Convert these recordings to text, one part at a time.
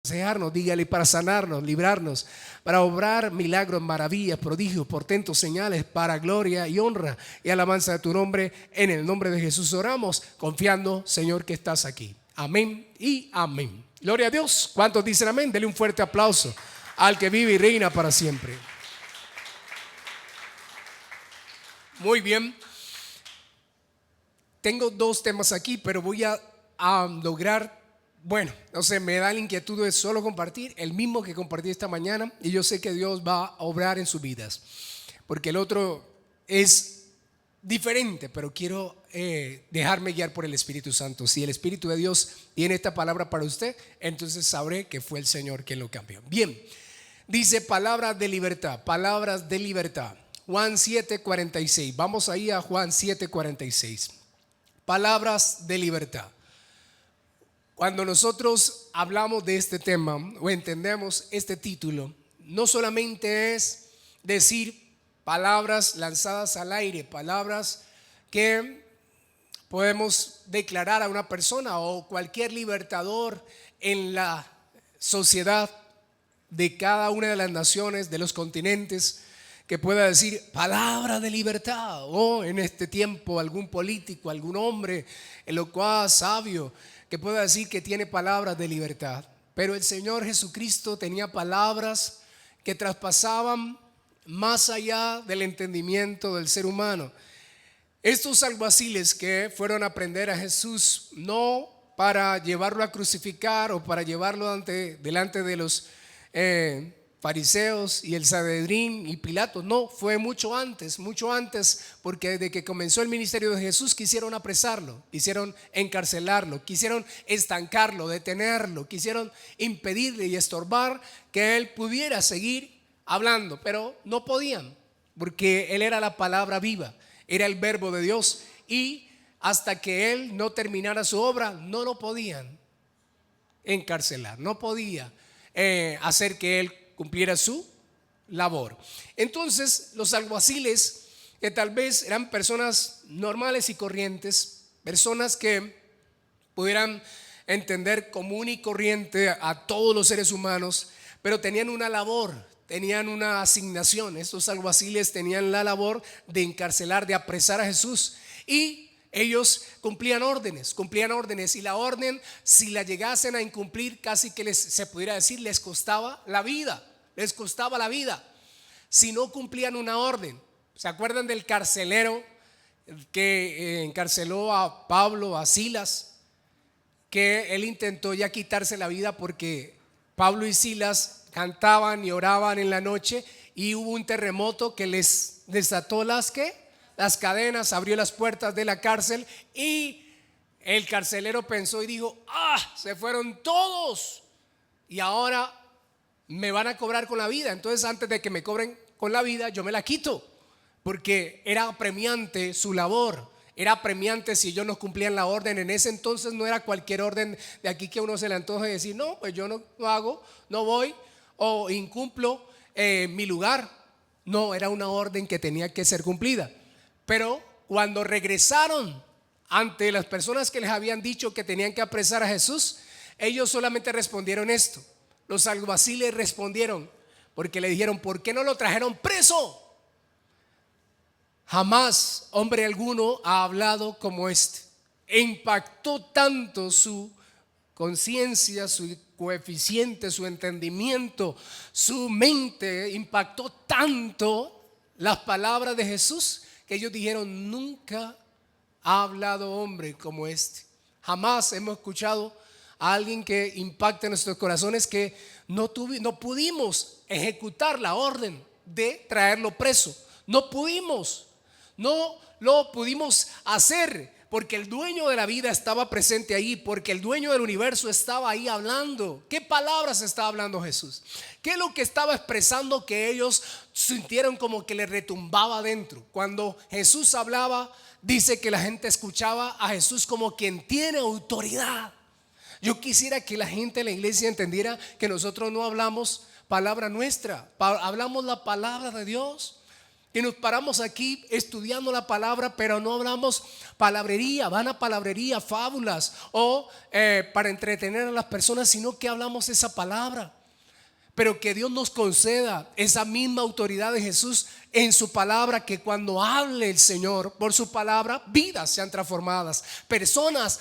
aconsejarnos, dígale, para sanarnos, librarnos, para obrar milagros, maravillas, prodigios, portentos, señales, para gloria y honra y alabanza de tu nombre. En el nombre de Jesús oramos, confiando, Señor, que estás aquí. Amén y amén. Gloria a Dios. ¿Cuántos dicen amén? Dele un fuerte aplauso al que vive y reina para siempre. Muy bien. Tengo dos temas aquí, pero voy a lograr, bueno, no sé, me da la inquietud de solo compartir el mismo que compartí esta mañana, y yo sé que Dios va a obrar en sus vidas, porque el otro es diferente, pero quiero dejarme guiar por el Espíritu Santo. Si el Espíritu de Dios tiene esta palabra para usted, entonces sabré que fue el Señor quien lo cambió. Bien, dice palabras de libertad, palabras de libertad. Juan 7:46, vamos ahí a Juan 7:46. Palabras de libertad. Cuando nosotros hablamos de este tema o entendemos este título, no solamente es decir palabras lanzadas al aire, palabras que podemos declarar a una persona o cualquier libertador en la sociedad de cada una de las naciones, de los continentes, que pueda decir palabra de libertad, o en este tiempo algún político, algún hombre elocuaz, sabio, que pueda decir que tiene palabras de libertad. Pero el Señor Jesucristo tenía palabras que traspasaban más allá del entendimiento del ser humano. Estos alguaciles que fueron a prender a Jesús, no para llevarlo a crucificar o para llevarlo delante de los fariseos y el Sanedrín y Pilato, no, fue mucho antes, porque desde que comenzó el ministerio de Jesús quisieron apresarlo, quisieron encarcelarlo, quisieron estancarlo, detenerlo, quisieron impedirle y estorbar que él pudiera seguir hablando, pero no podían, porque él era la palabra viva, era el verbo de Dios, y hasta que él no terminara su obra no lo podían encarcelar, no podía hacer que él cumpliera su labor. Entonces los alguaciles, que tal vez eran personas normales y corrientes, personas que pudieran entender común y corriente a todos los seres humanos, pero tenían una labor, tenían una asignación. Estos alguaciles tenían la labor de encarcelar, de apresar a Jesús, y ellos cumplían órdenes, y la orden, si la llegasen a incumplir, casi que se pudiera decir, les costaba la vida, si no cumplían una orden. ¿Se acuerdan del carcelero que encarceló a Pablo, a Silas? Que él intentó ya quitarse la vida porque Pablo y Silas cantaban y oraban en la noche, y hubo un terremoto que les desató las cadenas, abrió las puertas de la cárcel, y el carcelero pensó y dijo: se fueron todos y ahora me van a cobrar con la vida. Entonces, antes de que me cobren con la vida, yo me la quito, porque era apremiante su labor, era apremiante si ellos no cumplían la orden. En ese entonces no era cualquier orden de aquí que a uno se le antoje decir: no, pues yo no hago, no voy o incumplo mi lugar. No, era una orden que tenía que ser cumplida. Pero cuando regresaron ante las personas que les habían dicho que tenían que apresar a Jesús, ellos solamente respondieron esto. Los alguaciles respondieron, porque le dijeron: ¿por qué no lo trajeron preso? Jamás hombre alguno ha hablado como este. E impactó tanto su conciencia, su coeficiente, su entendimiento, su mente, impactó tanto las palabras de Jesús, que ellos dijeron: nunca ha hablado hombre como este. Jamás hemos escuchado a alguien que impacte nuestros corazones, que no pudimos ejecutar la orden de traerlo preso. No lo pudimos hacer, porque el dueño de la vida estaba presente ahí, porque el dueño del universo estaba ahí hablando. ¿Qué palabras estaba hablando Jesús? ¿Qué es lo que estaba expresando que ellos sintieron como que le retumbaba adentro? Cuando Jesús hablaba, dice que la gente escuchaba a Jesús como quien tiene autoridad. Yo quisiera que la gente en la iglesia entendiera que nosotros no hablamos palabra nuestra, hablamos la palabra de Dios. que nos paramos aquí estudiando la palabra, pero no hablamos palabrería, vana palabrería, fábulas o para entretener a las personas, sino que hablamos esa palabra. Pero que Dios nos conceda esa misma autoridad de Jesús en su palabra, que cuando hable el Señor por su palabra, vidas sean transformadas, personas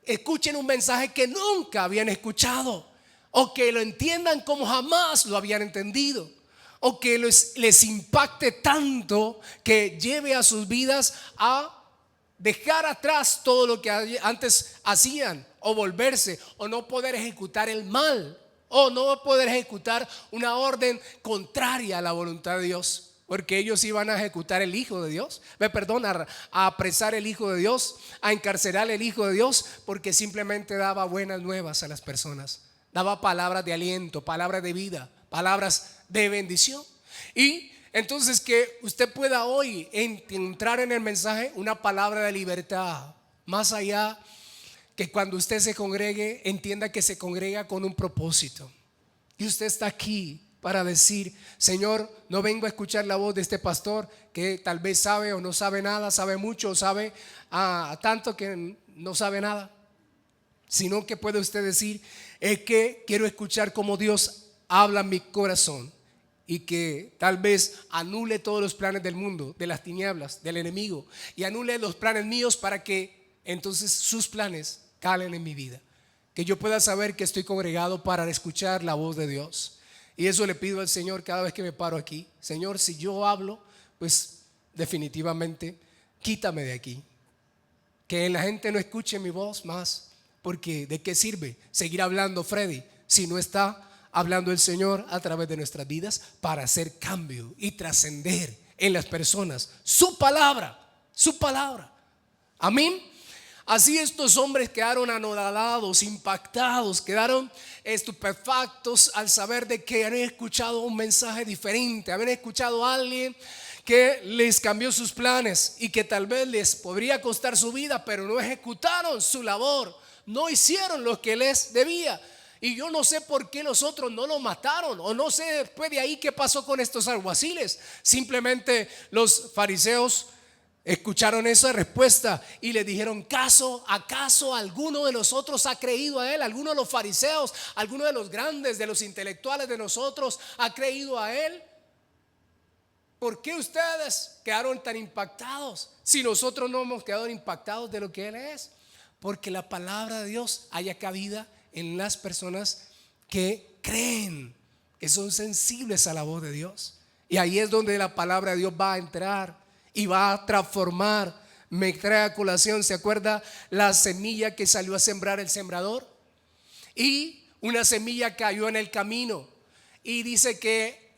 escuchen un mensaje que nunca habían escuchado, o que lo entiendan como jamás lo habían entendido, o que les impacte tanto que lleve a sus vidas a dejar atrás todo lo que antes hacían, o volverse, o no poder ejecutar el mal, o no poder ejecutar una orden contraria a la voluntad de Dios. Porque ellos iban a ejecutar el Hijo de Dios, a apresar el Hijo de Dios, a encarcelar el Hijo de Dios, porque simplemente daba buenas nuevas a las personas, daba palabras de aliento, palabras de vida, palabras de bendición. Y entonces que usted pueda hoy encontrar en el mensaje una palabra de libertad, más allá, que cuando usted se congregue, entienda que se congrega con un propósito. Y usted está aquí para decir: Señor, no vengo a escuchar la voz de este pastor que tal vez sabe o no sabe nada, sabe mucho o sabe tanto que no sabe nada, sino que puede usted decir: es que quiero escuchar cómo Dios habla en mi corazón, y que tal vez anule todos los planes del mundo, de las tinieblas, del enemigo, y anule los planes míos para que entonces sus planes calen en mi vida, que yo pueda saber que estoy congregado para escuchar la voz de Dios. Y eso le pido al Señor cada vez que me paro aquí: Señor, si yo hablo, pues definitivamente quítame de aquí, que la gente no escuche mi voz más, porque ¿de qué sirve seguir hablando Freddy si no está hablando el Señor a través de nuestras vidas para hacer cambio y trascender en las personas su palabra, su palabra? Amén. Así estos hombres quedaron anonadados, impactados, quedaron estupefactos al saber de que habían escuchado un mensaje diferente, habían escuchado a alguien que les cambió sus planes y que tal vez les podría costar su vida, pero no ejecutaron su labor, no hicieron lo que les debía. Y yo no sé por qué los otros no lo mataron, o no sé después de ahí qué pasó con estos alguaciles. Simplemente los fariseos escucharon esa respuesta y le dijeron: ¿acaso alguno de nosotros ha creído a él? ¿Alguno de los fariseos, alguno de los grandes, de los intelectuales de nosotros ha creído a él? ¿Por qué ustedes quedaron tan impactados si nosotros no hemos quedado impactados de lo que él es? Porque la palabra de Dios haya cabida en las personas que creen, que son sensibles a la voz de Dios. Y ahí es donde la palabra de Dios va a entrar y va a transformar. Me trae a colación, ¿se acuerda la semilla que salió a sembrar el sembrador? Y una semilla cayó en el camino, y dice que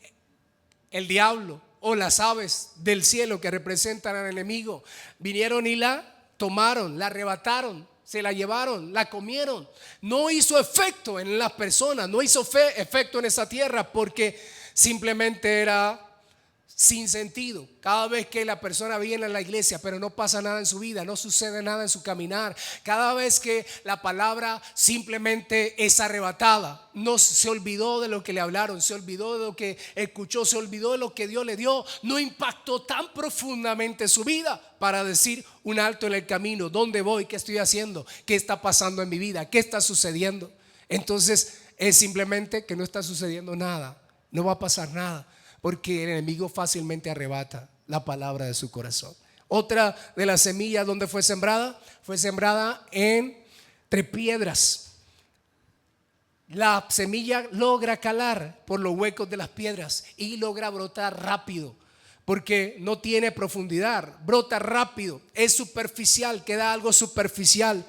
el diablo o las aves del cielo, que representan al enemigo, vinieron y la tomaron, la arrebataron, se la llevaron, la comieron. No hizo efecto en las personas, no hizo efecto en esa tierra, porque simplemente era sin sentido. Cada vez que la persona viene a la iglesia pero no pasa nada en su vida, no sucede nada en su caminar, cada vez que la palabra simplemente es arrebatada, no se olvidó de lo que le hablaron, se olvidó de lo que escuchó, se olvidó de lo que Dios le dio, no impactó tan profundamente su vida para decir un alto en el camino: ¿dónde voy? ¿Qué estoy haciendo? ¿Qué está pasando en mi vida? ¿Qué está sucediendo? Entonces es simplemente que no está sucediendo nada, no va a pasar nada, porque el enemigo fácilmente arrebata la palabra de su corazón. Otra de las semillas donde fue sembrada entre piedras. La semilla logra calar por los huecos de las piedras y logra brotar rápido, porque no tiene profundidad, brota rápido, es superficial, queda algo superficial.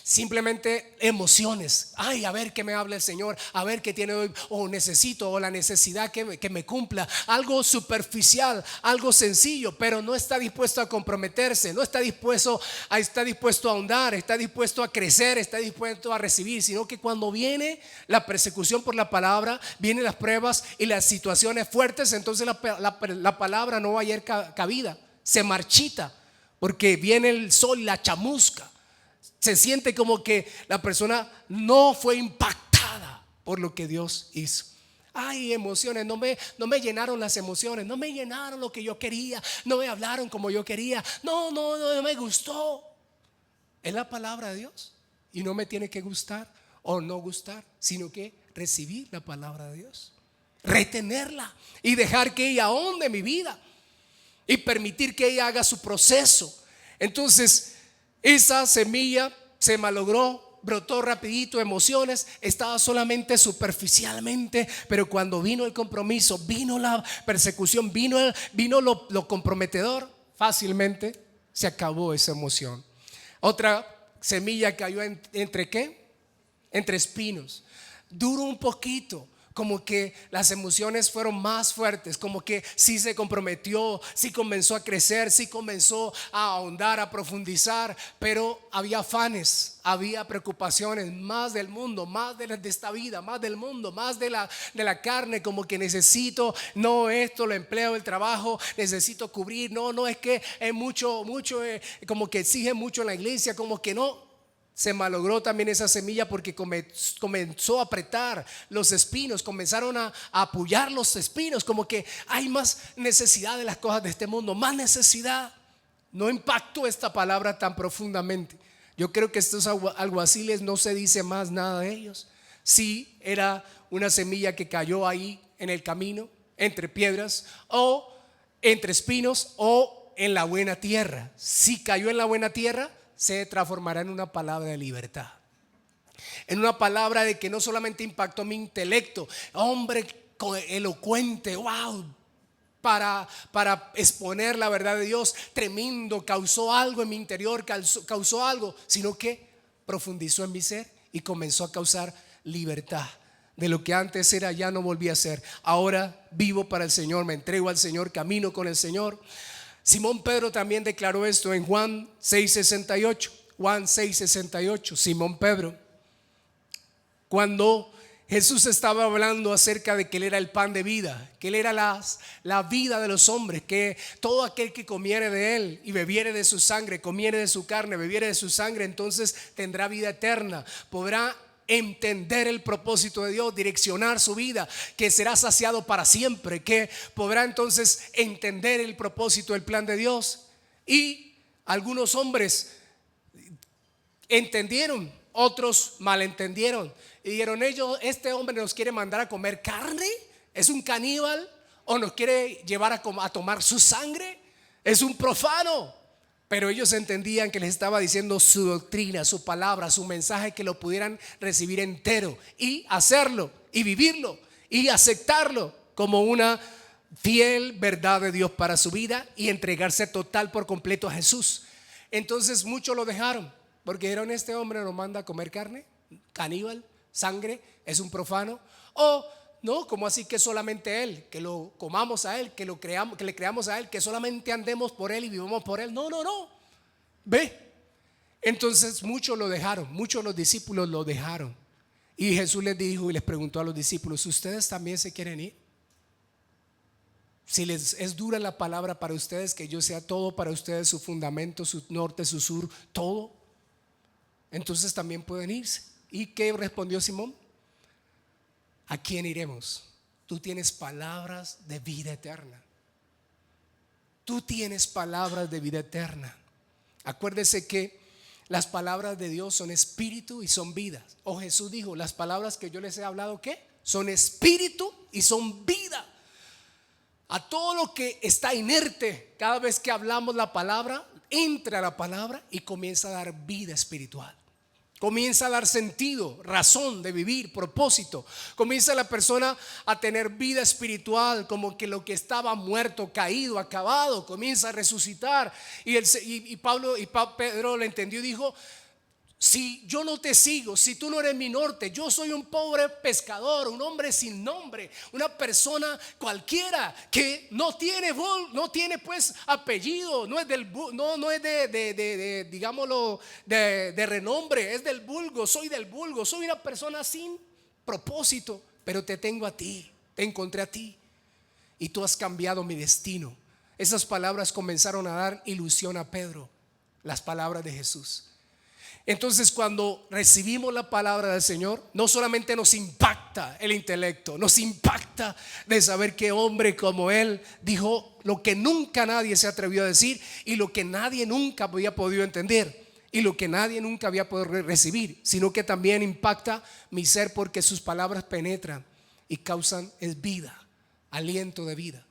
Simplemente emociones. Ay, a ver qué me habla el Señor, a ver qué tiene hoy, o necesito, o la necesidad que me cumpla. Algo superficial, algo sencillo, pero no está dispuesto a comprometerse, no está dispuesto a ahondar, está dispuesto a crecer, está dispuesto a recibir. Sino que cuando viene la persecución por la palabra, vienen las pruebas y las situaciones fuertes, entonces la palabra no va a hallar cabida, se marchita, porque viene el sol y la chamusca. Se siente como que la persona no fue impactada por lo que Dios hizo. Ay, emociones, no me llenaron las emociones, no me llenaron lo que yo quería, no me hablaron como yo quería, no me gustó. Es la palabra de Dios y no me tiene que gustar o no gustar, sino que recibir la palabra de Dios, retenerla y dejar que ella ahonde mi vida y permitir que ella haga su proceso. Entonces esa semilla se malogró, brotó rapidito, emociones, estaba solamente superficialmente, pero cuando vino el compromiso, vino la persecución, vino lo comprometedor, fácilmente se acabó esa emoción. Otra semilla cayó entre ¿qué? Entre espinos. Duró un poquito, como que las emociones fueron más fuertes, como que sí se comprometió, sí comenzó a crecer, sí comenzó a ahondar, a profundizar, pero había afanes, había preocupaciones, más del mundo, más de esta vida, más del mundo, más de la carne, como que necesito, no esto, lo empleo, el trabajo, necesito cubrir, no es que es mucho, como que exige mucho en la iglesia, como que no. Se malogró también esa semilla porque comenzó a apretar los espinos, comenzaron a apoyar los espinos, como que hay más necesidad de las cosas de este mundo, más necesidad. No impactó esta palabra tan profundamente. Yo creo que estos alguaciles no se dice más nada de ellos. Sí, era una semilla que cayó ahí en el camino, entre piedras o entre espinos o en la buena tierra. Si cayó en la buena tierra, se transformará en una palabra de libertad, en una palabra de que no solamente impactó mi intelecto, hombre elocuente, wow, para exponer la verdad de Dios, tremendo, causó algo en mi interior, causó algo, sino que profundizó en mi ser y comenzó a causar libertad. De lo que antes era, ya no volví a ser. Ahora vivo para el Señor, me entrego al Señor, camino con el Señor. Simón Pedro también declaró esto en Juan 6:68. Juan 6:68. Simón Pedro, cuando Jesús estaba hablando acerca de que Él era el pan de vida, que Él era la vida de los hombres, que todo aquel que comiere de Él y bebiere de su sangre, comiere de su carne, bebiere de su sangre, entonces tendrá vida eterna, podrá entender el propósito de Dios, direccionar su vida, que será saciado para siempre, que podrá entonces entender el propósito, el plan de Dios. Y algunos hombres entendieron, otros malentendieron y dijeron: este hombre nos quiere mandar a comer carne, es un caníbal, o nos quiere llevar a tomar su sangre, es un profano. Pero ellos entendían que les estaba diciendo su doctrina, su palabra, su mensaje, que lo pudieran recibir entero y hacerlo y vivirlo y aceptarlo como una fiel verdad de Dios para su vida y entregarse total por completo a Jesús. Entonces muchos lo dejaron porque dijeron: este hombre nos manda a comer carne, caníbal, sangre, es un profano. O no, como así que solamente Él, que lo comamos a Él, que lo creamos, que le creamos a Él, que solamente andemos por Él y vivamos por Él. No. Ve. Entonces muchos lo dejaron, muchos de los discípulos lo dejaron. Y Jesús les dijo y les preguntó a los discípulos: ¿ustedes también se quieren ir? Si les es dura la palabra para ustedes, que yo sea todo para ustedes, su fundamento, su norte, su sur, todo, entonces también pueden irse. ¿Y qué respondió Simón? ¿A quién iremos? Tú tienes palabras de vida eterna. Tú tienes palabras de vida eterna. Acuérdese que las palabras de Dios son espíritu y son vida. O Jesús dijo: las palabras que yo les he hablado, ¿qué? Son espíritu y son vida. A todo lo que está inerte, cada vez que hablamos la palabra, entra la palabra y comienza a dar vida espiritual. Comienza a dar sentido, razón de vivir, propósito. Comienza la persona a tener vida espiritual, como que lo que estaba muerto, caído, acabado, comienza a resucitar. Y Pedro lo entendió y dijo: si yo no te sigo, si tú no eres mi norte, yo soy un pobre pescador, un hombre sin nombre, una persona cualquiera que no tiene pues apellido, no es de digámoslo, de renombre, es del vulgo, soy una persona sin propósito, pero te tengo a ti, te encontré a ti y tú has cambiado mi destino. Esas palabras comenzaron a dar ilusión a Pedro, las palabras de Jesús. Entonces, cuando recibimos la palabra del Señor, no solamente nos impacta el intelecto, nos impacta de saber que hombre como Él dijo lo que nunca nadie se atrevió a decir, y lo que nadie nunca había podido entender, y lo que nadie nunca había podido recibir, sino que también impacta mi ser, porque sus palabras penetran y causan vida, aliento de vida.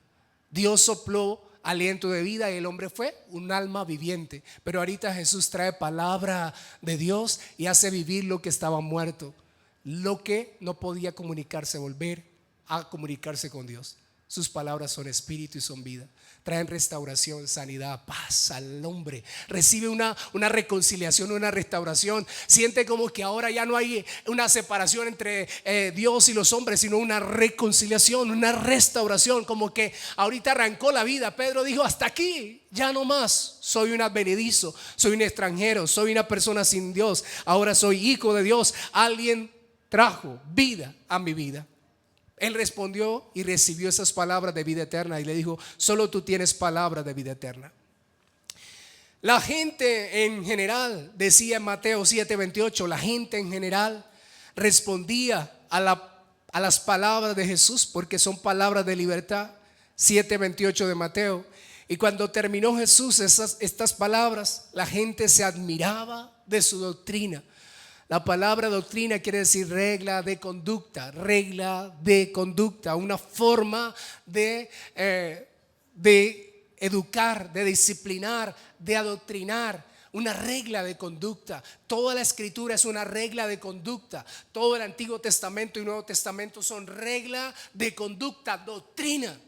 Dios sopló aliento de vida y el hombre fue un alma viviente. Pero ahorita Jesús trae palabra de Dios y hace vivir lo que estaba muerto, lo que no podía comunicarse, volver a comunicarse con Dios. Sus palabras son espíritu y son vida. Traen restauración, sanidad, paz al hombre. Recibe una reconciliación, una restauración. Siente como que ahora ya no hay una separación entre Dios y los hombres, sino una reconciliación, una restauración. Como que ahorita arrancó la vida. Pedro dijo: hasta aquí, ya no más. Soy un advenedizo, soy un extranjero, soy una persona sin Dios. Ahora soy hijo de Dios. Alguien trajo vida a mi vida. Él respondió y recibió esas palabras de vida eterna y le dijo: solo tú tienes palabras de vida eterna. La gente en general, decía en Mateo 7:28, la gente en general respondía a las palabras de Jesús, porque son palabras de libertad. 7:28 de Mateo. Y cuando terminó Jesús estas palabras, la gente se admiraba de su doctrina. La palabra doctrina quiere decir regla de conducta, una forma de educar, de disciplinar, de adoctrinar, una regla de conducta. Toda la escritura es una regla de conducta. Todo el Antiguo Testamento y Nuevo Testamento son regla de conducta, doctrina.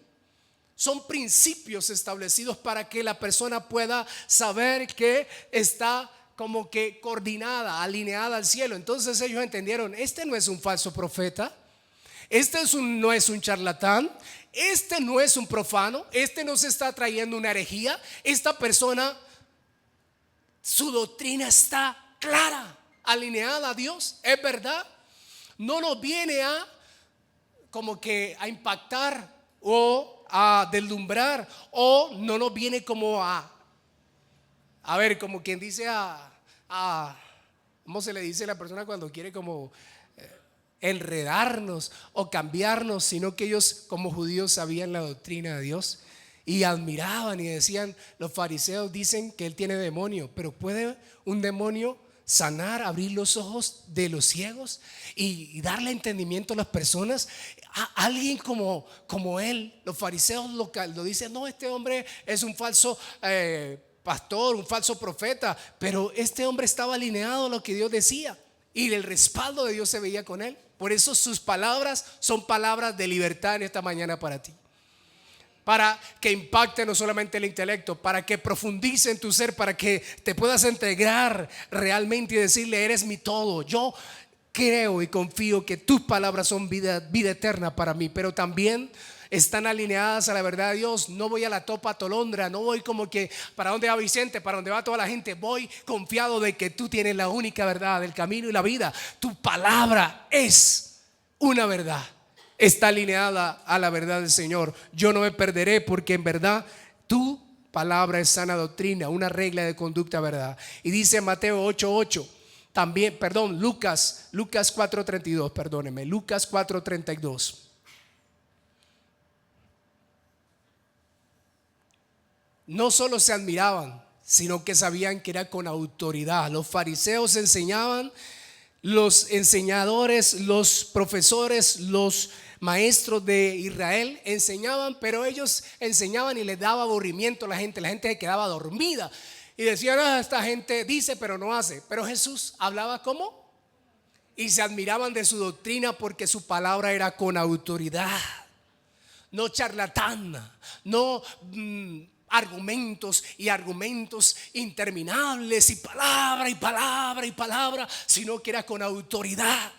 Son principios establecidos para que la persona pueda saber que está como que coordinada, alineada al cielo. Entonces ellos entendieron: este no es un falso profeta, no es un charlatán, este no es un profano, este no se está trayendo una herejía. Esta persona, su doctrina está clara, alineada a Dios, es verdad. No nos viene a como que a impactar o a deslumbrar, o no nos viene como a ver, como quien dice ¿cómo se le dice a la persona cuando quiere como enredarnos o cambiarnos? Sino que ellos, como judíos, sabían la doctrina de Dios y admiraban y decían: los fariseos dicen que él tiene demonio, pero ¿puede un demonio sanar, abrir los ojos de los ciegos y darle entendimiento a las personas? Alguien como él, los fariseos lo dicen: no, este hombre es un falso pastor, un falso profeta. Pero este hombre estaba alineado a lo que Dios decía y el respaldo de Dios se veía con él. Por eso sus palabras son palabras de libertad en esta mañana para ti, para que impacte no solamente el intelecto, para que profundice en tu ser, para que te puedas entregar realmente y decirle: eres mi todo. Yo creo y confío que tus palabras son vida eterna para mí, pero también están alineadas a la verdad de Dios. No voy a la topa tolondra, no voy como que ¿para dónde va Vicente? ¿Para dónde va toda la gente? Voy confiado de que tú tienes la única verdad, el camino y la vida. Tu palabra es una verdad, está alineada a la verdad del Señor. Yo no me perderé, porque en verdad tu palabra es sana doctrina, una regla de conducta, verdad. Y dice Mateo 8:8 también, Lucas 4:32, perdóneme, Lucas 4:32. No solo se admiraban, sino que sabían que era con autoridad. Los fariseos enseñaban, los enseñadores, los profesores, los maestros de Israel enseñaban, pero ellos enseñaban y les daba aburrimiento a la gente. La gente se quedaba dormida y decían: esta gente dice pero no hace. Pero Jesús hablaba ¿cómo? Y se admiraban de su doctrina, porque su palabra era con autoridad, no charlatana, no argumentos interminables y palabra, sino que era con autoridad.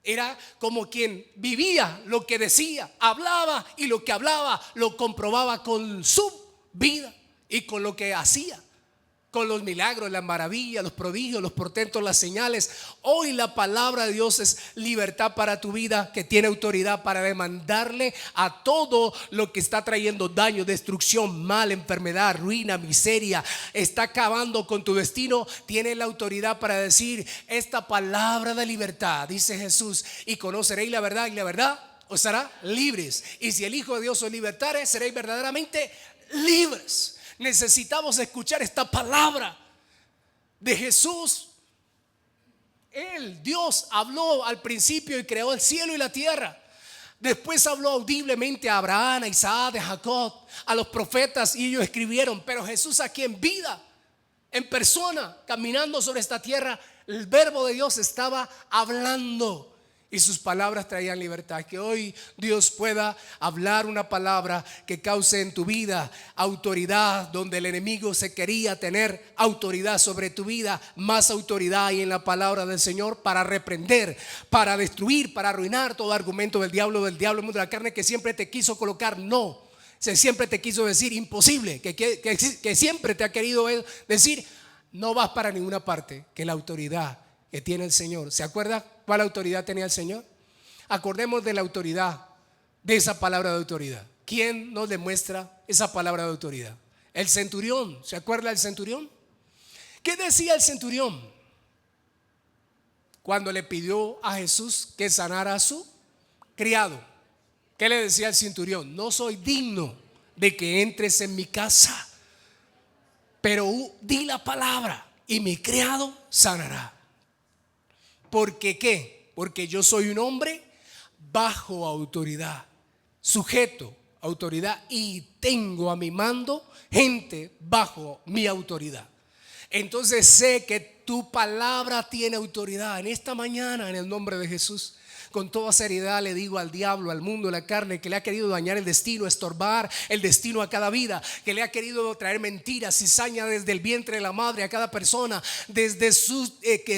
Era como quien vivía lo que decía, hablaba, y lo que hablaba lo comprobaba con su vida y con lo que hacía. con los milagros, las maravillas, los prodigios, los portentos, las señales. Hoy la palabra de Dios es libertad para tu vida, que tiene autoridad para demandarle a todo lo que está trayendo daño, destrucción, mal, enfermedad, ruina, miseria, está acabando con tu destino. Tiene la autoridad para decir esta palabra de libertad, dice Jesús, y conoceréis la verdad, y la verdad os hará libres. Y si el Hijo de Dios os libertare, seréis verdaderamente libres. Necesitamos escuchar esta palabra de Jesús. Dios habló al principio y creó el cielo y la tierra. Después habló audiblemente a Abraham, a Isaac, a Jacob, a los profetas, y ellos escribieron. Pero Jesús, aquí en vida, en persona, caminando sobre esta tierra, el verbo de Dios estaba hablando. Y sus palabras traían libertad. Que hoy Dios pueda hablar una palabra que cause en tu vida autoridad. Donde el enemigo se quería tener autoridad sobre tu vida, más autoridad hay en la palabra del Señor para reprender, para destruir, para arruinar todo argumento del diablo, mundo de la carne, que siempre te quiso colocar no. Siempre te quiso decir imposible, que siempre te ha querido decir no vas para ninguna parte. Que la autoridad que tiene el Señor, ¿se acuerda cuál autoridad tenía el Señor? Acordemos de la autoridad, de esa palabra de autoridad. ¿Quién nos demuestra esa palabra de autoridad? El centurión. ¿Se acuerda del centurión? ¿Qué decía el centurión cuando le pidió a Jesús que sanara a su criado? ¿Qué le decía el centurión? No soy digno de que entres en mi casa, pero di la palabra y mi criado sanará. ¿Porque qué? Porque yo soy un hombre bajo autoridad, sujeto a autoridad, y tengo a mi mando gente bajo mi autoridad. Entonces sé que tu palabra tiene autoridad. En esta mañana, en el nombre de Jesús, con toda seriedad le digo al diablo, al mundo de la carne, que le ha querido dañar el destino, estorbar el destino a cada vida, que le ha querido traer mentiras, cizaña desde el vientre de la madre a cada persona, desde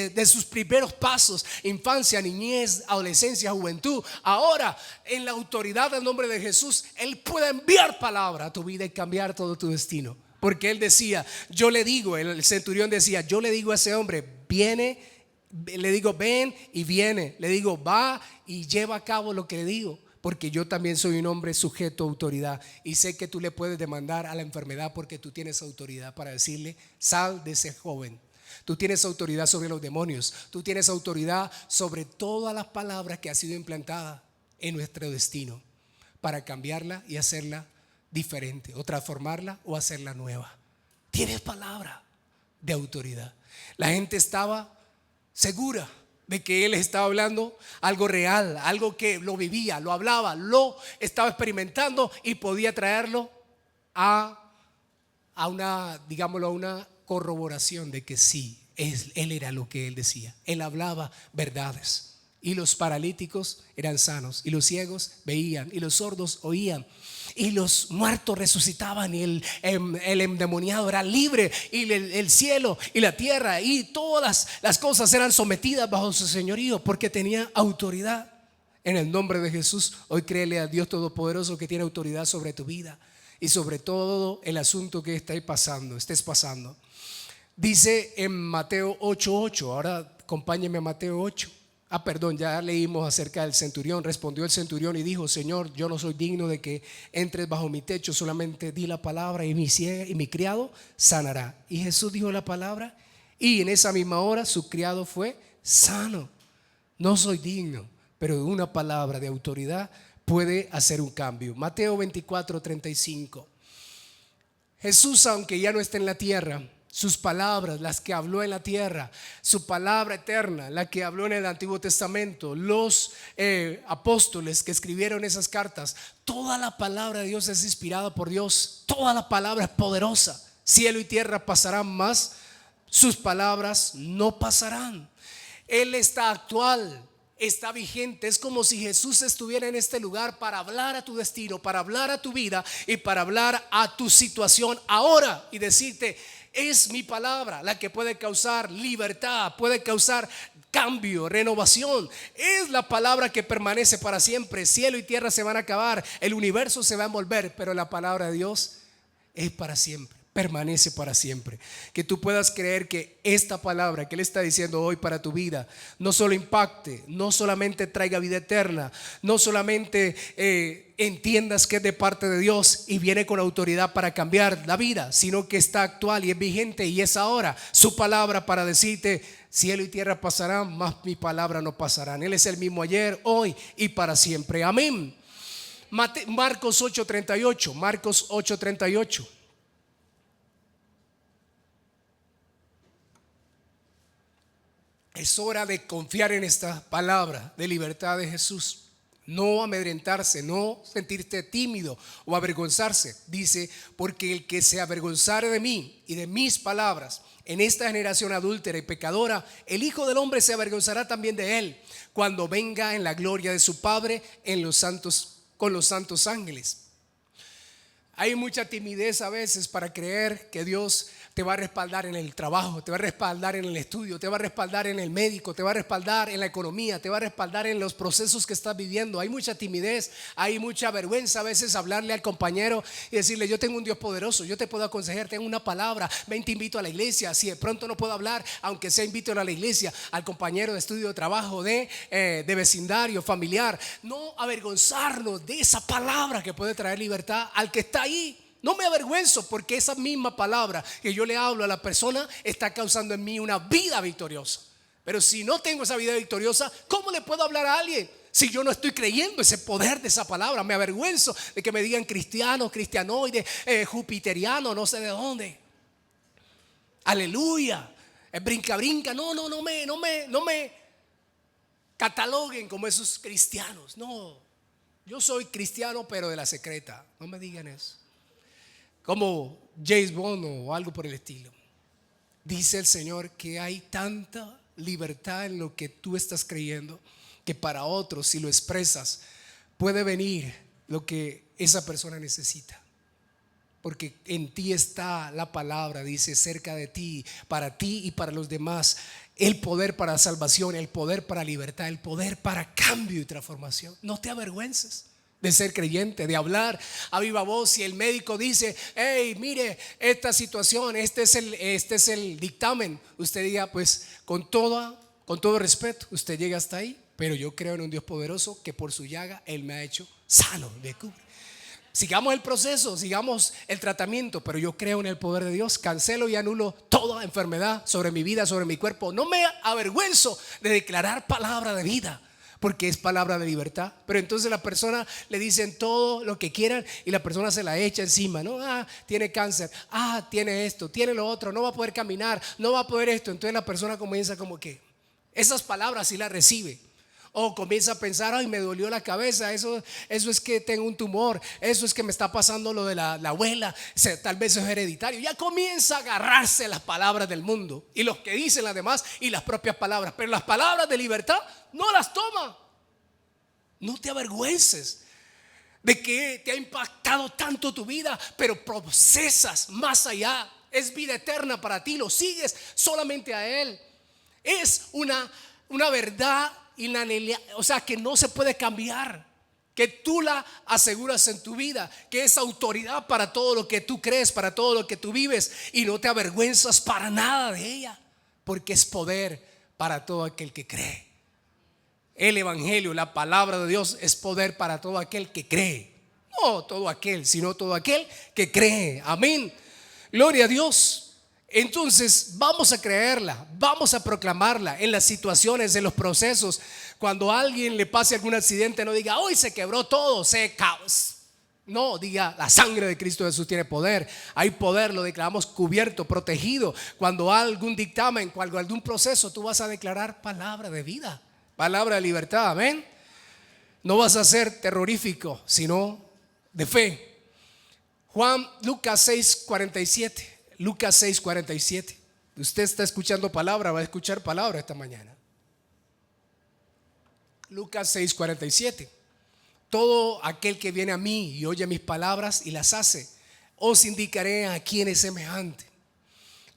de sus primeros pasos, infancia, niñez, adolescencia, juventud. Ahora, en la autoridad del nombre de Jesús, Él puede enviar palabra a tu vida y cambiar todo tu destino. Porque Él decía, yo le digo, el centurión decía, yo le digo a ese hombre, viene. Le digo ven y viene. Le digo va y lleva a cabo lo que le digo. Porque yo también soy un hombre sujeto a autoridad. Y sé que tú le puedes demandar a la enfermedad, porque tú tienes autoridad para decirle sal de ese joven. Tú tienes autoridad sobre los demonios. Tú tienes autoridad sobre todas las palabras que ha sido implantada en nuestro destino, para cambiarla y hacerla diferente, o transformarla o hacerla nueva. Tienes palabra de autoridad. La gente estaba segura de que Él estaba hablando algo real, algo que lo vivía, lo hablaba, lo estaba experimentando, y podía traerlo a una, digámoslo, a una corroboración de que sí, Él era lo que Él decía. Él hablaba verdades, y los paralíticos eran sanos, y los ciegos veían, y los sordos oían, y los muertos resucitaban, y el endemoniado era libre, y el cielo y la tierra y todas las cosas eran sometidas bajo su señorío, porque tenía autoridad. En el nombre de Jesús, hoy créele a Dios Todopoderoso que tiene autoridad sobre tu vida y sobre todo el asunto que estés pasando. Dice en Mateo 8:8, ahora acompáñeme a Mateo 8. Ya leímos acerca del centurión. Respondió el centurión y dijo: Señor, yo no soy digno de que entres bajo mi techo, solamente di la palabra y mi criado sanará. Y Jesús dijo la palabra, y en esa misma hora su criado fue sano. No soy digno, pero una palabra de autoridad puede hacer un cambio. Mateo 24:35. Jesús, aunque ya no esté en la tierra, sus palabras, las que habló en la tierra, su palabra eterna, la que habló en el Antiguo Testamento, los apóstoles que escribieron esas cartas, toda la palabra de Dios es inspirada por Dios. Toda la palabra es poderosa. Cielo y tierra pasarán, más sus palabras no pasarán. Él está actual, está vigente. Es como si Jesús estuviera en este lugar para hablar a tu destino, para hablar a tu vida y para hablar a tu situación ahora, y decirte: es mi palabra la que puede causar libertad, puede causar cambio, renovación. Es la palabra que permanece para siempre. Cielo y tierra se van a acabar, el universo se va a envolver, pero la palabra de Dios es para siempre. permanece para siempre. Que tú puedas creer que esta palabra que Él está diciendo hoy para tu vida no solo impacte, no solamente traiga vida eterna, no solamente entiendas que es de parte de Dios y viene con autoridad para cambiar la vida, sino que está actual y es vigente y es ahora su palabra para decirte: cielo y tierra pasarán, mas mi palabra no pasarán. Él es el mismo ayer, hoy y para siempre. Amén. Marcos 8:38. Marcos 8:38. Es hora de confiar en esta palabra de libertad de Jesús. No amedrentarse, no sentirte tímido o avergonzarse. Dice: porque el que se avergonzare de mí y de mis palabras en esta generación adúltera y pecadora, el Hijo del Hombre se avergonzará también de él cuando venga en la gloria de su Padre en los santos, con los santos ángeles. Hay mucha timidez a veces para creer que Dios te va a respaldar en el trabajo, te va a respaldar en el estudio, te va a respaldar en el médico, te va a respaldar en la economía, te va a respaldar en los procesos que estás viviendo. Hay mucha timidez, hay mucha vergüenza a veces hablarle al compañero y decirle: yo tengo un Dios poderoso, yo te puedo aconsejar, tengo una palabra, ven, te invito a la iglesia. Si de pronto no puedo hablar, aunque sea invito a la iglesia, al compañero de estudio, de trabajo, de vecindario, familiar. No avergonzarnos de esa palabra que puede traer libertad al que está ahí. No me avergüenzo, porque esa misma palabra que yo le hablo a la persona está causando en mí una vida victoriosa. Pero si no tengo esa vida victoriosa, ¿cómo le puedo hablar a alguien si yo no estoy creyendo ese poder de esa palabra? Me avergüenzo de que me digan cristiano, cristianoide, jupiteriano, no sé de dónde. Aleluya, brinca, brinca. No me cataloguen como esos cristianos. No, yo soy cristiano, pero de la secreta. No me digan eso, como James Bond o algo por el estilo. Dice el Señor que hay tanta libertad en lo que tú estás creyendo, que para otros, si lo expresas, puede venir lo que esa persona necesita. Porque en ti está la palabra, dice, cerca de ti y para los demás, el poder para salvación, el poder para libertad, el poder para cambio y transformación. No te avergüences de ser creyente, de hablar a viva voz. Si el médico dice: hey, mire esta situación, este es el dictamen, usted diga: pues con todo respeto, usted llega hasta ahí, pero yo creo en un Dios poderoso que por su llaga Él me ha hecho sano, me cubre. Sigamos el proceso, sigamos el tratamiento, pero yo creo en el poder de Dios. Cancelo y anulo toda enfermedad sobre mi vida, sobre mi cuerpo. No me avergüenzo de declarar palabra de vida, porque es palabra de libertad. Pero entonces la persona le dicen todo lo que quieran y la persona se la echa encima, ¿no? Tiene cáncer, tiene esto, tiene lo otro, no va a poder caminar, no va a poder esto. Entonces la persona comienza como que esas palabras sí las recibe, o comienza a pensar: ay, me dolió la cabeza, eso es que tengo un tumor, eso es que me está pasando lo de la abuela, tal vez es hereditario. Ya comienza a agarrarse las palabras del mundo y los que dicen las demás y las propias palabras, pero las palabras de libertad no las toma. No te avergüences de que te ha impactado tanto tu vida, pero procesas más allá. Es vida eterna para ti, lo sigues solamente a Él. Es una verdad o sea, que no se puede cambiar, que tú la aseguras en tu vida, que es autoridad para todo lo que tú crees, para todo lo que tú vives, y no te avergüenzas para nada de ella, porque es poder para todo aquel que cree. El evangelio, la palabra de Dios, es poder para todo aquel que cree. No todo aquel, sino todo aquel que cree. Amén, gloria a Dios. Entonces vamos a creerla, vamos a proclamarla en las situaciones, en los procesos. Cuando a alguien le pase algún accidente, no diga: hoy se quebró todo, se caos. No, diga: la sangre de Cristo Jesús tiene poder. Hay poder, lo declaramos cubierto, protegido. Cuando hay algún dictamen, cuando hay algún proceso, tú vas a declarar palabra de vida, palabra de libertad. Amén. No vas a ser terrorífico, sino de fe. Lucas 6:47. Lucas 6:47. Usted está escuchando palabra, va a escuchar palabra esta mañana. Lucas 6:47. Todo aquel que viene a mí y oye mis palabras y las hace, os indicaré a quién es semejante.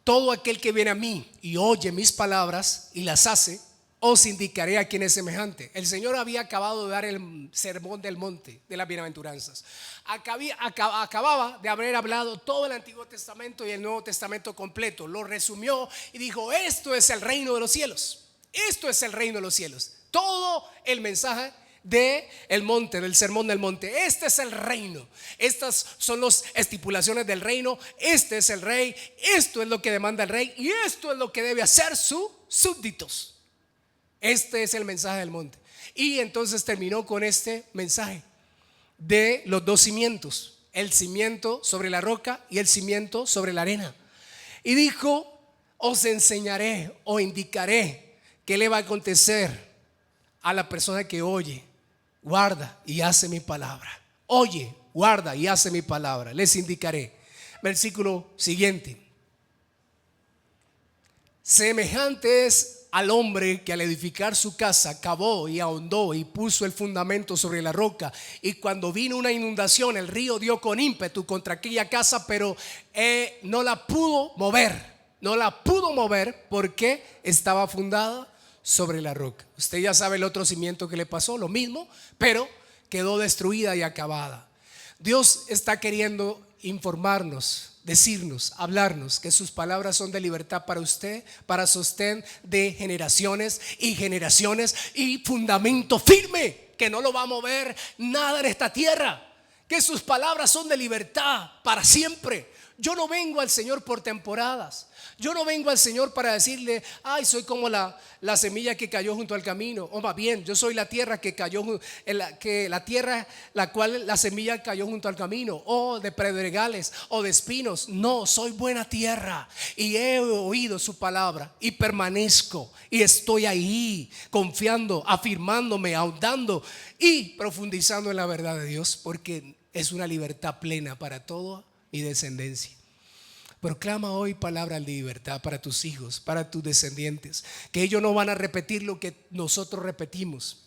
Todo aquel que viene a mí y oye mis palabras y las hace, os indicaré a quién es semejante. El Señor había acabado de dar el sermón del monte de las bienaventuranzas. Acababa de haber hablado todo el Antiguo Testamento y el Nuevo Testamento completo. Lo resumió y dijo: esto es el reino de los cielos. Esto es el reino de los cielos. Todo el mensaje del monte, del sermón del monte. Este es el reino. Estas son las estipulaciones del reino. Este es el rey. Esto es lo que demanda el rey. Y esto es lo que debe hacer sus súbditos. Este es el mensaje del monte. Y entonces terminó con este mensaje de los dos cimientos: el cimiento sobre la roca y el cimiento sobre la arena. Y dijo: os enseñaré o indicaré qué le va a acontecer a la persona que oye, guarda y hace mi palabra. Oye, guarda y hace mi palabra. Les indicaré. Versículo siguiente: semejante es al hombre que al edificar su casa cavó y ahondó y puso el fundamento sobre la roca, y cuando vino una inundación el río dio con ímpetu contra aquella casa, pero no la pudo mover porque estaba fundada sobre la roca. Usted ya sabe el otro cimiento que le pasó, lo mismo, pero quedó destruida y acabada. Dios está queriendo informarnos, decirnos, hablarnos que sus palabras son de libertad para usted, para sostén de generaciones y generaciones, y fundamento firme que no lo va a mover nada en esta tierra. Que sus palabras son de libertad para siempre. Yo no vengo al Señor por temporadas. Yo no vengo al Señor para decirle: ay, soy como la semilla que cayó junto al camino. O más bien, yo soy la tierra que cayó, la tierra la cual la semilla cayó junto al camino, o de pedregales o de espinos. No, soy buena tierra y he oído su palabra y permanezco y estoy ahí confiando, afirmándome, ahondando y profundizando en la verdad de Dios, porque es una libertad plena para toda mi descendencia. Proclama hoy palabras de libertad para tus hijos, para tus descendientes, que ellos no van a repetir lo que nosotros repetimos.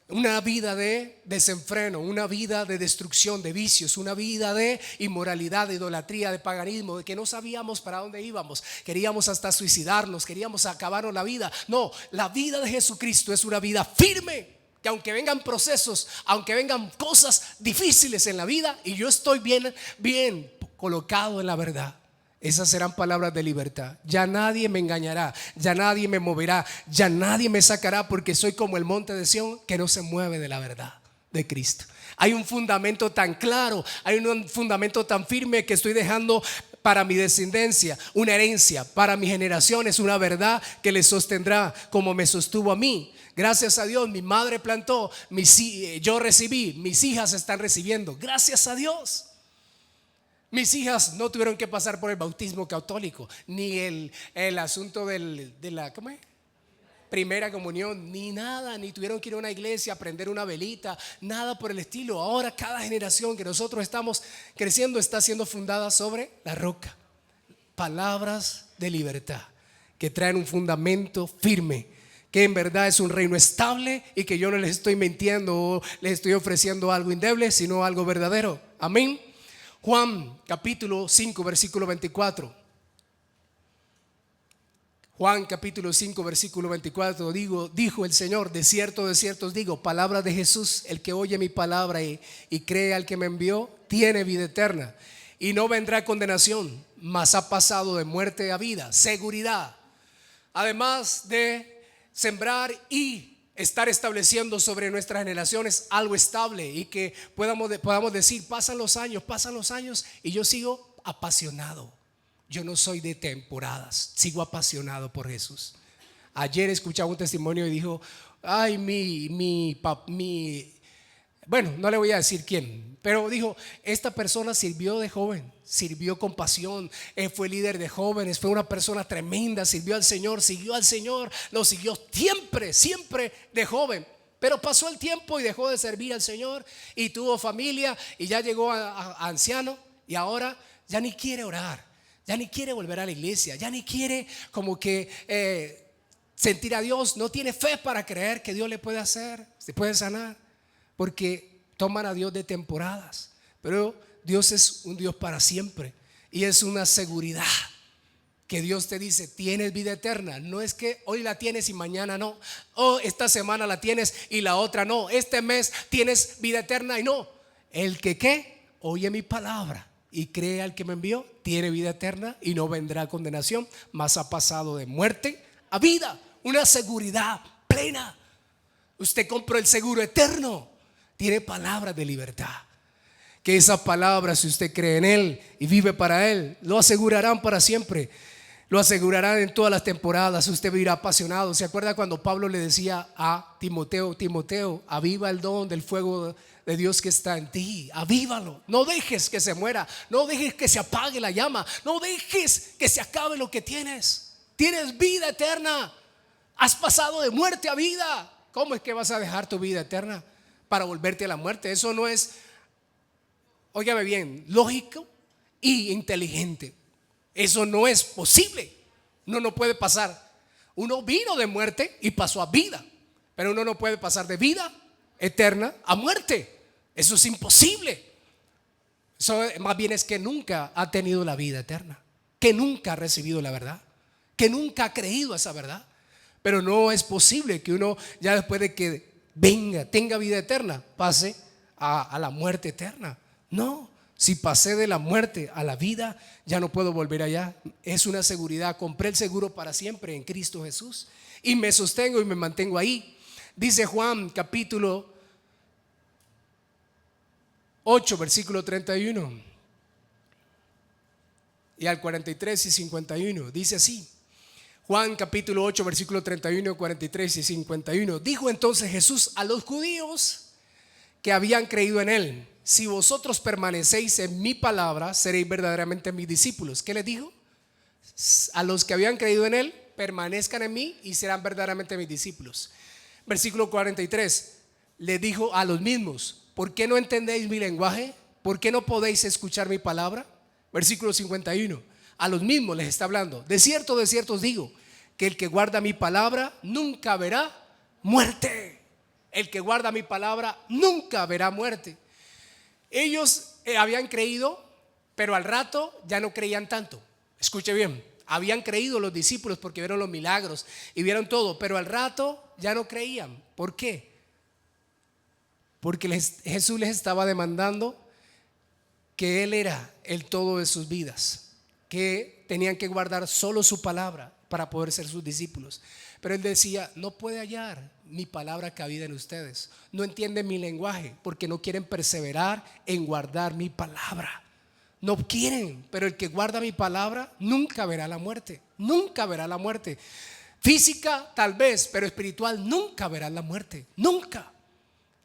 Una vida de desenfreno, una vida de destrucción, de vicios, una vida de inmoralidad, de idolatría, de paganismo, de que no sabíamos para dónde íbamos, queríamos hasta suicidarnos, queríamos acabarnos la vida. No, la vida de Jesucristo es una vida firme, que aunque vengan procesos, aunque vengan cosas difíciles en la vida, y yo estoy bien colocado en la verdad, esas serán palabras de libertad. Ya nadie me engañará, ya nadie me moverá, ya nadie me sacará, porque soy como el monte de Sión que no se mueve de la verdad de Cristo. Hay un fundamento tan claro, hay un fundamento tan firme que estoy dejando para mi descendencia, una herencia para mis generaciones, una verdad que les sostendrá como me sostuvo a mí. Gracias a Dios, mi madre plantó, yo recibí, mis hijas están recibiendo. Gracias a Dios. Mis hijas no tuvieron que pasar por el bautismo católico, ni el asunto de la ¿cómo es? Primera comunión, ni nada, ni tuvieron que ir a una iglesia a prender una velita, nada por el estilo. Ahora cada generación que nosotros estamos creciendo está siendo fundada sobre la roca. Palabras de libertad que traen un fundamento firme, que en verdad es un reino estable y que yo no les estoy mintiendo o les estoy ofreciendo algo indeble, sino algo verdadero. Amén. Juan capítulo 5 versículo 24. Juan capítulo 5 versículo 24. Dijo el Señor: de cierto os digo, palabra de Jesús, el que oye mi palabra y cree al que me envió, tiene vida eterna y no vendrá a condenación, mas ha pasado de muerte a vida. Seguridad. Además de sembrar y estar estableciendo sobre nuestras generaciones algo estable, y que podamos decir: pasan los años y yo sigo apasionado. Yo no soy de temporadas, sigo apasionado por Jesús. Ayer escuchaba un testimonio y dijo: ay, bueno, no le voy a decir quién, pero dijo: esta persona sirvió de joven, sirvió con pasión, fue líder de jóvenes, fue una persona tremenda, sirvió al Señor, siguió al Señor, lo siguió siempre de joven. Pero pasó el tiempo y dejó de servir al Señor y tuvo familia y ya llegó a anciano, y ahora ya ni quiere orar, ya ni quiere volver a la iglesia, ya ni quiere como que sentir a Dios, no tiene fe para creer que Dios le puede hacer, se puede sanar, porque toman a Dios de temporadas. Pero Dios es un Dios para siempre y es una seguridad que Dios te dice, tienes vida eterna. No es que hoy la tienes y mañana no. O esta semana la tienes y la otra no. Este mes tienes vida eterna y no. El que ¿qué? Oye mi palabra y cree al que me envió, tiene vida eterna y no vendrá condenación, mas ha pasado de muerte a vida. Una seguridad plena. Usted compró el seguro eterno. Tiene palabras de libertad. Que esa palabra, si usted cree en Él y vive para Él, lo asegurarán para siempre. Lo asegurarán en todas las temporadas. Usted vivirá apasionado. ¿Se acuerda cuando Pablo le decía a Timoteo, Timoteo, aviva el don del fuego de Dios que está en ti? Avívalo. No dejes que se muera. No dejes que se apague la llama. No dejes que se acabe lo que tienes. Tienes vida eterna. Has pasado de muerte a vida. ¿Cómo es que vas a dejar tu vida eterna para volverte a la muerte? Eso no es, óigame bien, lógico y inteligente. Eso no es posible. No puede pasar. Uno vino de muerte y pasó a vida, pero uno no puede pasar de vida eterna a muerte. Eso es imposible. Eso más bien es que nunca ha tenido la vida eterna, que nunca ha recibido la verdad, que nunca ha creído esa verdad. Pero no es posible que uno ya después de que venga, tenga vida eterna, pase a la muerte eterna. No. Si pasé de la muerte a la vida, ya no puedo volver allá. Es una seguridad. Compré el seguro para siempre en Cristo Jesús y me sostengo y me mantengo ahí. Dice Juan capítulo 8 versículo 31 y al 43 y 51. Dice así. Juan capítulo 8 versículo 31, 43 y 51. Dijo entonces Jesús a los judíos que habían creído en Él: si vosotros permanecéis en mi palabra, seréis verdaderamente mis discípulos. ¿Qué les dijo? A los que habían creído en Él, permanezcan en mí y serán verdaderamente mis discípulos. Versículo 43, le dijo a los mismos: ¿por qué no entendéis mi lenguaje? ¿Por qué no podéis escuchar mi palabra? Versículo 51, a los mismos les está hablando: de cierto os digo, que el que guarda mi palabra nunca verá muerte. El que guarda mi palabra nunca verá muerte. Ellos habían creído, pero al rato ya no creían tanto. Escuche bien, habían creído los discípulos porque vieron los milagros y vieron todo, pero al rato ya no creían. ¿Por qué? Porque Jesús les estaba demandando que Él era el todo de sus vidas, que tenían que guardar solo su palabra para poder ser sus discípulos. Pero Él decía: no puede hallar mi palabra cabida en ustedes. No entienden mi lenguaje porque no quieren perseverar en guardar mi palabra. No quieren, pero el que guarda mi palabra nunca verá la muerte. Nunca verá la muerte. Física tal vez, pero espiritual nunca verá la muerte. Nunca.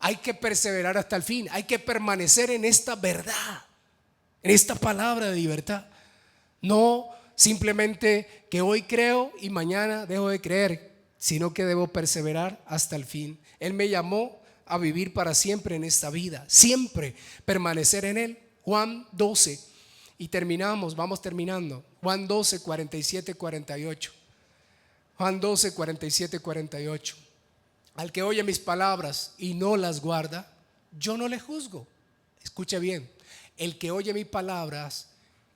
Hay que perseverar hasta el fin. Hay que permanecer en esta verdad, en esta palabra de libertad. No simplemente que hoy creo y mañana dejo de creer, sino que debo perseverar hasta el fin. Él me llamó a vivir para siempre en esta vida, siempre permanecer en Él. Juan 12, y terminamos, vamos terminando. Juan 12, 47, 48. Juan 12, 47, 48. Al que oye mis palabras y no las guarda, yo no le juzgo. Escuche bien, el que oye mis palabras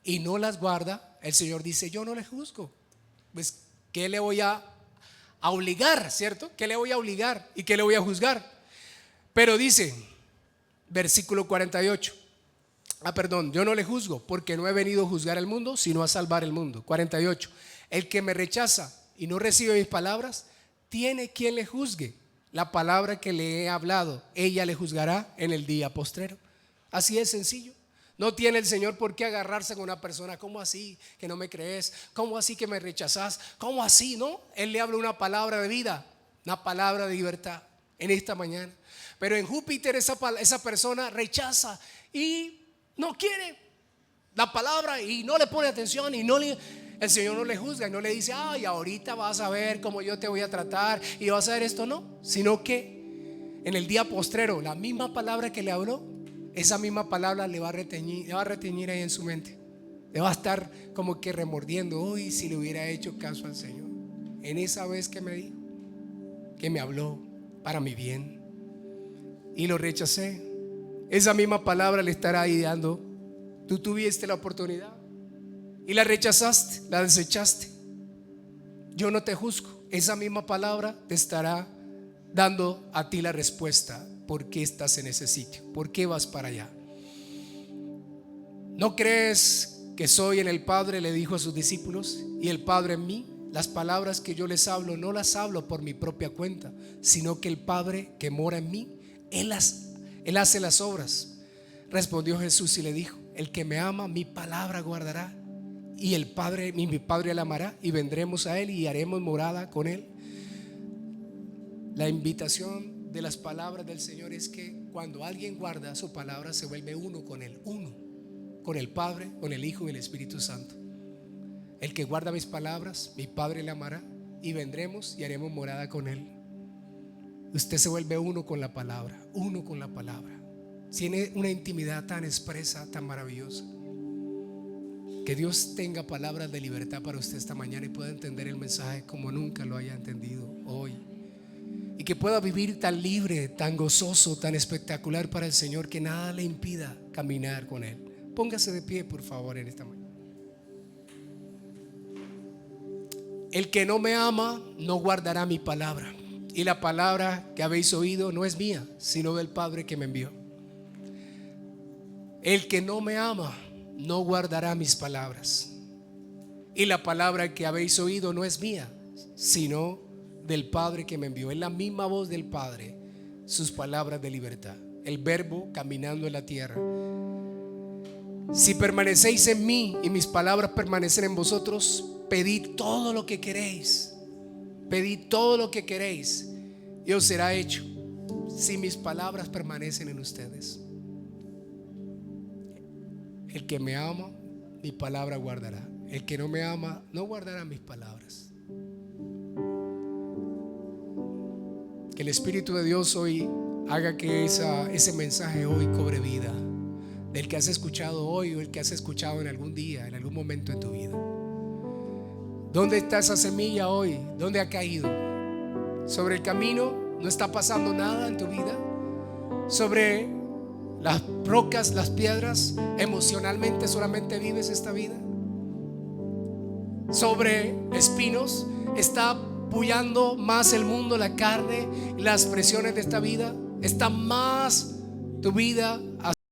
y no las guarda, el Señor dice: yo no le juzgo. Pues ¿qué le voy a obligar? ¿Cierto? ¿Qué le voy a obligar y qué le voy a juzgar? Pero dice, versículo 48, yo no le juzgo, porque no he venido a juzgar al mundo, sino a salvar el mundo. 48, el que me rechaza y no recibe mis palabras, tiene quien le juzgue. La palabra que le he hablado, ella le juzgará en el día postrero. Así es sencillo. No tiene el Señor por qué agarrarse con una persona. ¿Cómo así que no me crees? ¿Cómo así que me rechazas? ¿Cómo así? No, Él le habla una palabra de vida, una palabra de libertad en esta mañana. Pero en Júpiter esa persona rechaza y no quiere la palabra y no le pone atención y el Señor no le juzga y no le dice: ay, ahorita vas a ver cómo yo te voy a tratar y vas a ver esto. No, sino que en el día postrero, la misma palabra que le habló, esa misma palabra le va a reteñir ahí en su mente. Le va a estar como que remordiendo: uy, si le hubiera hecho caso al Señor en esa vez que me dijo, que me habló para mi bien y lo rechacé. Esa misma palabra le estará ahí dando: tú tuviste la oportunidad y la rechazaste, la desechaste. Yo no te juzgo. Esa misma palabra te estará dando a ti la respuesta. ¿Por qué estás en ese sitio? ¿Por qué vas para allá? ¿No crees que soy en el Padre?, le dijo a sus discípulos, y el Padre en mí. Las palabras que yo les hablo no las hablo por mi propia cuenta, sino que el Padre que mora en mí, Él hace las obras. Respondió Jesús y le dijo: el que me ama, mi palabra guardará, y mi Padre le amará, y vendremos a Él y haremos morada con Él. La invitación de las palabras del Señor es que cuando alguien guarda su palabra, se vuelve uno con Él, uno con el Padre, con el Hijo y el Espíritu Santo. El que guarda mis palabras, mi Padre le amará, y vendremos y haremos morada con Él. Usted se vuelve uno con la palabra, uno con la palabra. Tiene una intimidad tan expresa, tan maravillosa. Que Dios tenga palabras de libertad para usted esta mañana y pueda entender el mensaje como nunca lo haya entendido hoy. Y que pueda vivir tan libre, tan gozoso, tan espectacular para el Señor, que nada le impida caminar con Él. Póngase de pie, por favor, en esta mañana. El que no me ama no guardará mi palabra, y la palabra que habéis oído no es mía, sino del Padre que me envió. El que no me ama no guardará mis palabras, y la palabra que habéis oído no es mía, sino del Padre que me envió. Es la misma voz del Padre, sus palabras de libertad, el Verbo caminando en la tierra. Si permanecéis en mí y mis palabras permanecen en vosotros, pedid todo lo que queréis. Pedid todo lo que queréis y os será hecho, si mis palabras permanecen en ustedes. El que me ama, mi palabra guardará. El que no me ama, no guardará mis palabras. Que el Espíritu de Dios hoy haga que ese mensaje hoy cobre vida, del que has escuchado hoy o el que has escuchado en algún día, en algún momento en tu vida. ¿Dónde está esa semilla hoy? ¿Dónde ha caído? ¿Sobre el camino? ¿No está pasando nada en tu vida? ¿Sobre las rocas, las piedras, emocionalmente solamente vives esta vida? ¿Sobre espinos está bullando más el mundo, la carne, las presiones de esta vida? ¿Está más tu vida